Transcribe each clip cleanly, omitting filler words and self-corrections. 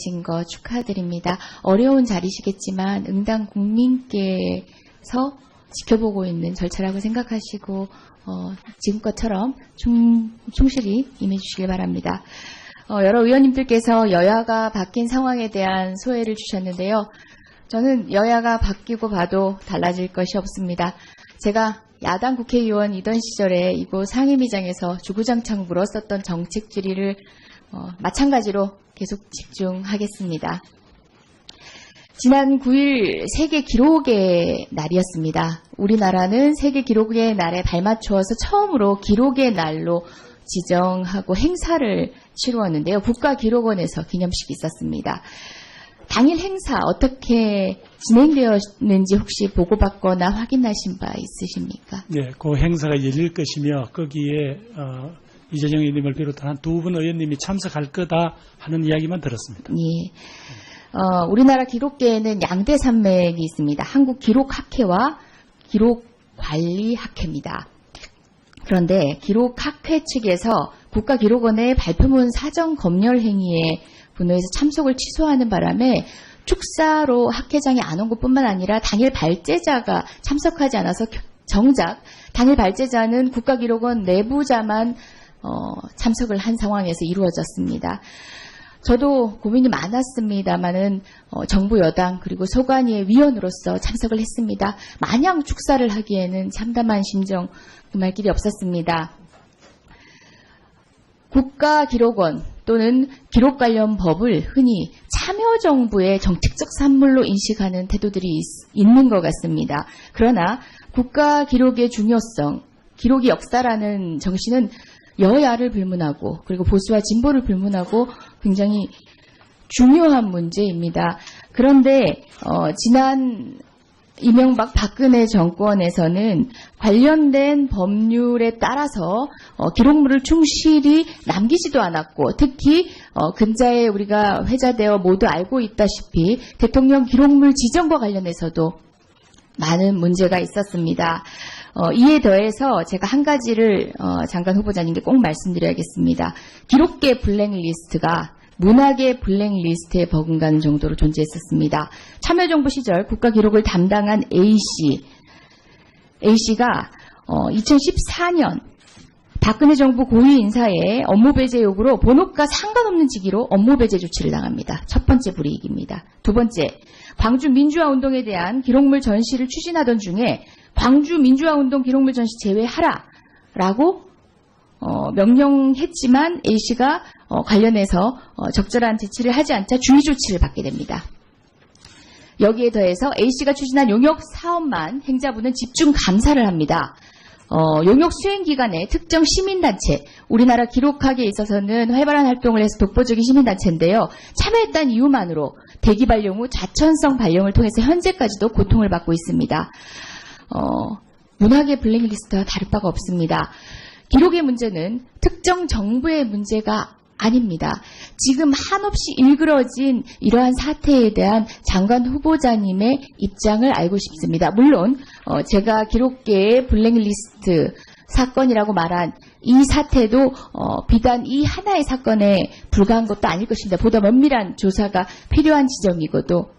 되신 거 축하드립니다. 어려운 자리시겠지만 응당 국민께서 지켜보고 있는 절차라고 생각하시고 지금껏처럼 충실히 임해주시길 바랍니다. 여러 의원님들께서 여야가 바뀐 상황에 대한 소회를 주셨는데요. 저는 여야가 바뀌고 봐도 달라질 것이 없습니다. 제가 야당 국회의원이던 시절에 이곳 상임위장에서 주구장창 물었었던 정책 질의를 마찬가지로 계속 집중하겠습니다. 지난 9일 세계 기록의 날이었습니다. 우리나라는 세계 기록의 날에 발맞추어서 처음으로 기록의 날로 지정하고 행사를 치루었는데요. 국가기록원에서 기념식이 있었습니다. 당일 행사 어떻게 진행되었는지 혹시 보고받거나 확인하신 바 있으십니까? 네, 그 행사가 열릴 것이며 거기에 이재정 의원님을 비롯한 한 두 분 의원님이 참석할 거다 하는 이야기만 들었습니다. 예. 우리나라 기록계에는 양대 산맥이 있습니다. 한국기록학회와 기록관리학회입니다. 그런데 기록학회 측에서 국가기록원의 발표문 사정 검열 행위에 분노해서 참석을 취소하는 바람에 축사로 학회장이 안 온 것뿐만 아니라 당일 발제자가 참석하지 않아서 정작 당일 발제자는 국가기록원 내부자만 참석을 한 상황에서 이루어졌습니다. 저도 고민이 많았습니다만은 정부 여당 그리고 소관위의 위원으로서 참석을 했습니다. 마냥 축사를 하기에는 참담한 심정 금할 길이 없었습니다. 국가기록원 또는 기록 관련 법을 흔히 참여정부의 정책적 산물로 인식하는 태도들이 있는 것 같습니다. 그러나 국가기록의 중요성, 기록이 역사라는 정신은 여야를 불문하고 그리고 보수와 진보를 불문하고 굉장히 중요한 문제입니다. 그런데 지난 이명박 박근혜 정권에서는 관련된 법률에 따라서 기록물을 충실히 남기지도 않았고 특히 근자에 우리가 회자되어 모두 알고 있다시피 대통령 기록물 지정과 관련해서도 많은 문제가 있었습니다. 이에 더해서 제가 한 가지를 장관 후보자님께 꼭 말씀드려야겠습니다. 기록계 블랙리스트가 문학의 블랙리스트에 버금가는 정도로 존재했었습니다. 참여정부 시절 국가기록을 담당한 A씨가 2014년 박근혜 정부 고위 인사의 업무 배제 요구로 본업과 상관없는 직위로 업무 배제 조치를 당합니다. 첫 번째 불이익입니다. 두 번째, 광주 민주화운동에 대한 기록물 전시를 추진하던 중에 광주 민주화운동 기록물 전시 제외하라라고 명령했지만 A씨가 관련해서 적절한 제치를 하지 않자 주의 조치를 받게 됩니다. 여기에 더해서 A씨가 추진한 용역 사업만 행자부는 집중 감사를 합니다. 용역 수행 기간에 특정 시민단체, 우리나라 기록학에 있어서는 활발한 활동을 해서 독보적인 시민단체인데요. 참여했다는 이유만으로 대기 발령 후 자천성 발령을 통해서 현재까지도 고통을 받고 있습니다. 문학의 블랙리스트와 다를 바가 없습니다. 기록의 문제는 특정 정부의 문제가 아닙니다. 지금 한없이 일그러진 이러한 사태에 대한 장관 후보자님의 입장을 알고 싶습니다. 물론 제가 기록계의 블랙리스트 사건이라고 말한 이 사태도 비단 이 하나의 사건에 불과한 것도 아닐 것입니다. 보다 면밀한 조사가 필요한 지점이기도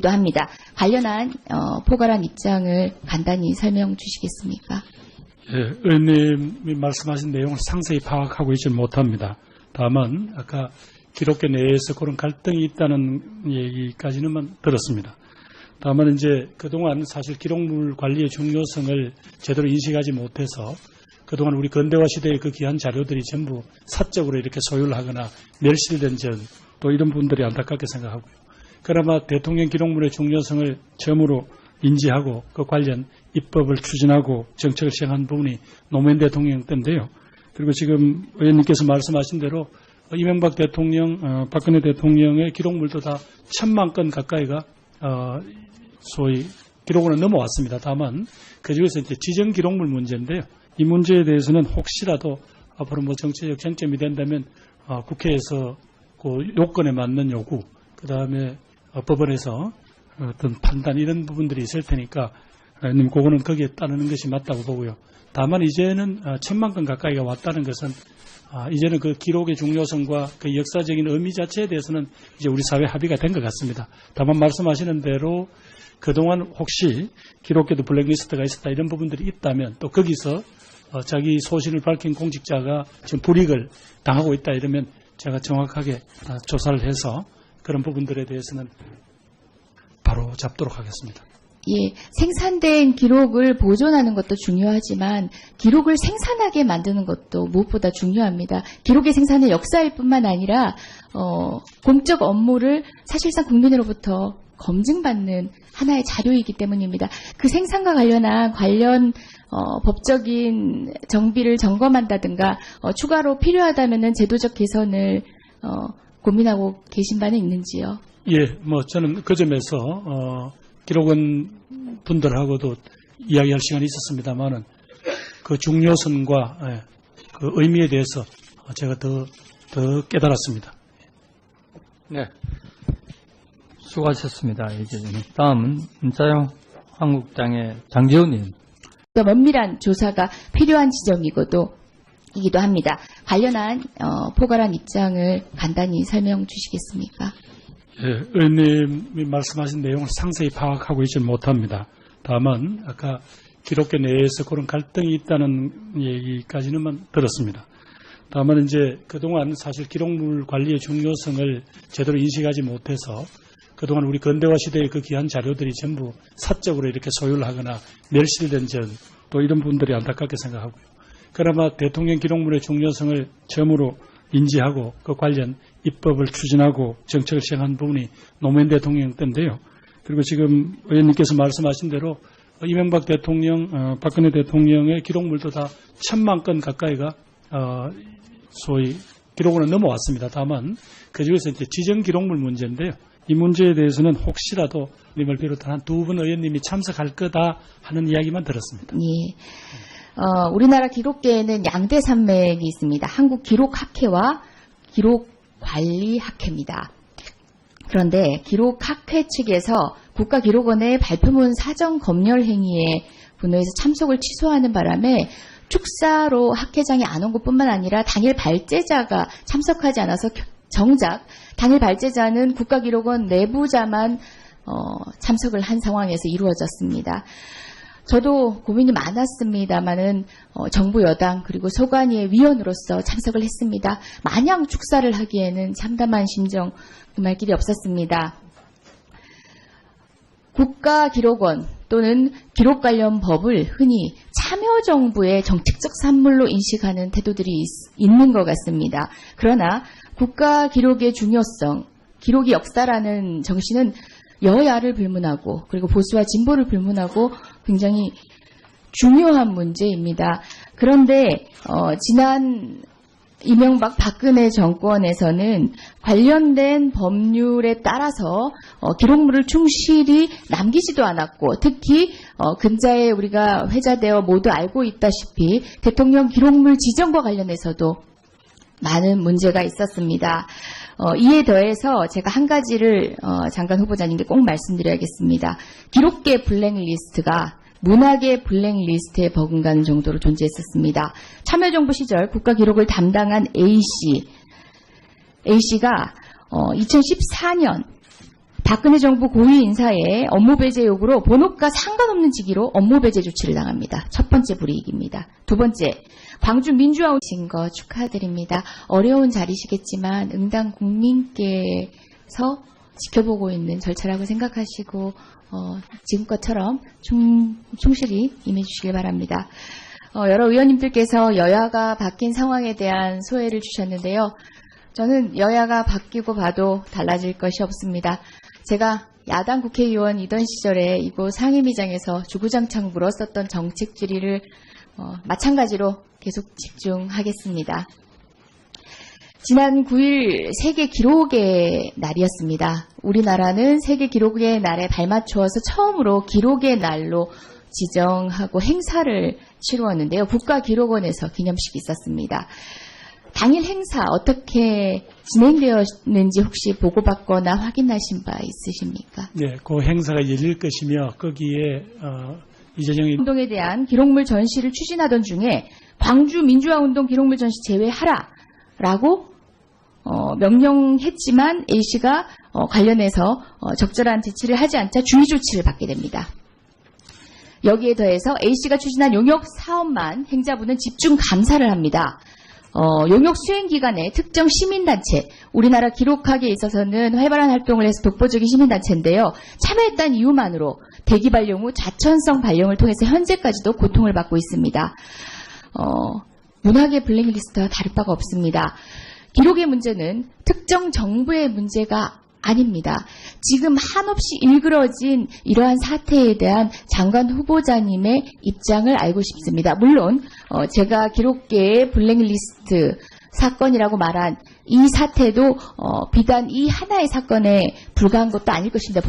합니다. 관련한 포괄한 입장을 간단히 설명 주시겠습니까? 예, 의원님이 말씀하신 내용을 상세히 파악하고 있지는 못합니다. 다만 아까 기록계 내에서 그런 갈등이 있다는 얘기까지는 들었습니다. 다만 이제 그동안 사실 기록물 관리의 중요성을 제대로 인식하지 못해서 그동안 우리 근대화 시대의 그 귀한 자료들이 전부 사적으로 이렇게 소유를 하거나 멸실된 점 또 이런 분들이 안타깝게 생각하고요. 그나마 대통령 기록물의 중요성을 처음으로 인지하고 그 관련 입법을 추진하고 정책을 시행한 부분이 노무현 대통령 때인데요. 그리고 지금 의원님께서 말씀하신 대로 이명박 대통령, 박근혜 대통령의 기록물도 다 1000만 건 가까이가 소위 기록으로 넘어왔습니다. 다만 그중에서 이제 지정 기록물 문제인데요. 이 문제에 대해서는 혹시라도 앞으로 뭐 정치적 쟁점이 된다면 국회에서 그 요건에 맞는 요구, 그 다음에 법원에서 어떤 판단 이런 부분들이 있을 테니까 의원님 그거는 거기에 따르는 것이 맞다고 보고요. 다만 이제는 1,000만 건 가까이가 왔다는 것은 이제는 그 기록의 중요성과 그 역사적인 의미 자체에 대해서는 이제 우리 사회 합의가 된 것 같습니다. 다만 말씀하시는 대로 그동안 혹시 기록계도 블랙리스트가 있었다 이런 부분들이 있다면 또 거기서 자기 소신을 밝힌 공직자가 지금 불이익을 당하고 있다 이러면 제가 정확하게 조사를 해서 그런 부분들에 대해서는 바로 잡도록 하겠습니다. 예, 생산된 기록을 보존하는 것도 중요하지만 기록을 생산하게 만드는 것도 무엇보다 중요합니다. 기록의 생산은 역사일 뿐만 아니라 공적 업무를 사실상 국민으로부터 검증받는 하나의 자료이기 때문입니다. 그 생산과 관련 법적인 정비를 점검한다든가 추가로 필요하다면은 제도적 개선을 고민하고 계신 바는 있는지요? 예, 저는 그 점에서 기록원 분들하고도 이야기할 시간이 있었습니다만은 그 중요성과 그 의미에 대해서 제가 더 깨달았습니다. 네. 수고하셨습니다. 이제 다음은 자유한국당의 장재훈님. 면밀한 조사가 필요한 지점이기도 합니다. 관련한 포괄한 입장을 간단히 설명 주시겠습니까? 예, 의원님이 말씀하신 내용을 상세히 파악하고 있지는 못합니다. 다만 아까 기록계 내에서 그런 갈등이 있다는 얘기까지는 들었습니다. 다만 이제 그동안 사실 기록물 관리의 중요성을 제대로 인식하지 못해서 그동안 우리 근대화 시대의 그 귀한 자료들이 전부 사적으로 이렇게 소유를 하거나 멸실된 점 또 이런 분들이 안타깝게 생각하고요. 그나마 대통령 기록물의 중요성을 처음으로 인지하고 그 관련 입법을 추진하고 정책을 시행한 부분이 노무현 대통령 때인데요. 그리고 지금 의원님께서 말씀하신 대로 이명박 대통령, 박근혜 대통령의 기록물도 다 1,000만 건 가까이가 소위 기록으로 넘어왔습니다. 다만 그중에서 이제 지정 기록물 문제인데요. 이 문제에 대해서는 혹시라도 님을 비롯한 한 두 분 의원님이 참석할 거다 하는 이야기만 들었습니다. 예. 우리나라 기록계에는 양대 산맥이 있습니다. 한국기록학회와 기록관리학회입니다. 그런데 기록학회 측에서 국가기록원의 발표문 사정 검열 행위에 분노해서 참석을 취소하는 바람에 축사로 학회장이 안 온 것뿐만 아니라 당일 발제자가 참석하지 않아서 정작 당일 발제자는 국가기록원 내부자만 참석을 한 상황에서 이루어졌습니다. 저도 고민이 많았습니다만은 정부 여당 그리고 소관위의 위원으로서 참석을 했습니다. 마냥 축사를 하기에는 참담한 심정 금할 길이 없었습니다. 국가기록원 또는 기록 관련 법을 흔히 참여정부의 정책적 산물로 인식하는 태도들이 있는 것 같습니다. 그러나 국가기록의 중요성, 기록이 역사라는 정신은 여야를 불문하고 그리고 보수와 진보를 불문하고 굉장히 중요한 문제입니다. 그런데 지난 이명박 박근혜 정권에서는 관련된 법률에 따라서 기록물을 충실히 남기지도 않았고 특히 근자에 우리가 회자되어 모두 알고 있다시피 대통령 기록물 지정과 관련해서도 많은 문제가 있었습니다. 이에 더해서 제가 한 가지를 장관 후보자님께 꼭 말씀드려야겠습니다. 기록계 블랙리스트가 문학의 블랙리스트에 버금가는 정도로 존재했었습니다. 참여정부 시절 국가기록을 담당한 A씨가 2014년 박근혜 정부 고위 인사의 업무 배제 요구로 본업과 상관없는 직위로 업무 배제 조치를 당합니다. 첫 번째 불이익입니다. 두 번째, 광주 민주화 오신 거 축하드립니다. 어려운 자리시겠지만 응당 국민께서 지켜보고 있는 절차라고 생각하시고 지금껏처럼 충실히 임해주시길 바랍니다. 여러 의원님들께서 여야가 바뀐 상황에 대한 소회를 주셨는데요. 저는 여야가 바뀌고 봐도 달라질 것이 없습니다. 제가 야당 국회의원이던 시절에 이곳 상임위장에서 주구장창 물었었던 정책 질의를 마찬가지로 계속 집중하겠습니다. 지난 9일 세계 기록의 날이었습니다. 우리나라는 세계 기록의 날에 발맞추어서 처음으로 기록의 날로 지정하고 행사를 치루었는데요. 국가기록원에서 기념식이 있었습니다. 당일 행사 어떻게 진행되었는지 혹시 보고받거나 확인하신 바 있으십니까? 네, 그 행사가 열릴 것이며 거기에 이재정이 운동에 대한 기록물 전시를 추진하던 중에 광주 민주화운동 기록물 전시 제외하라라고 명령했지만 A씨가 관련해서 적절한 제치를 하지 않자 주의 조치를 받게 됩니다. 여기에 더해서 A씨가 추진한 용역 사업만 행자부는 집중 감사를 합니다. 용역 수행 기간에 특정 시민단체, 우리나라 기록학에 있어서는 활발한 활동을 해서 독보적인 시민단체인데요. 참여했다는 이유만으로 대기 발령 후 자천성 발령을 통해서 현재까지도 고통을 받고 있습니다. 문학의 블랙리스트와 다를 바가 없습니다. 기록의 문제는 특정 정부의 문제가 아닙니다. 지금 한없이 일그러진 이러한 사태에 대한 장관 후보자님의 입장을 알고 싶습니다. 물론 제가 기록계의 블랙리스트 사건이라고 말한 이 사태도 비단 이 하나의 사건에 불과한 것도 아닐 것입니다.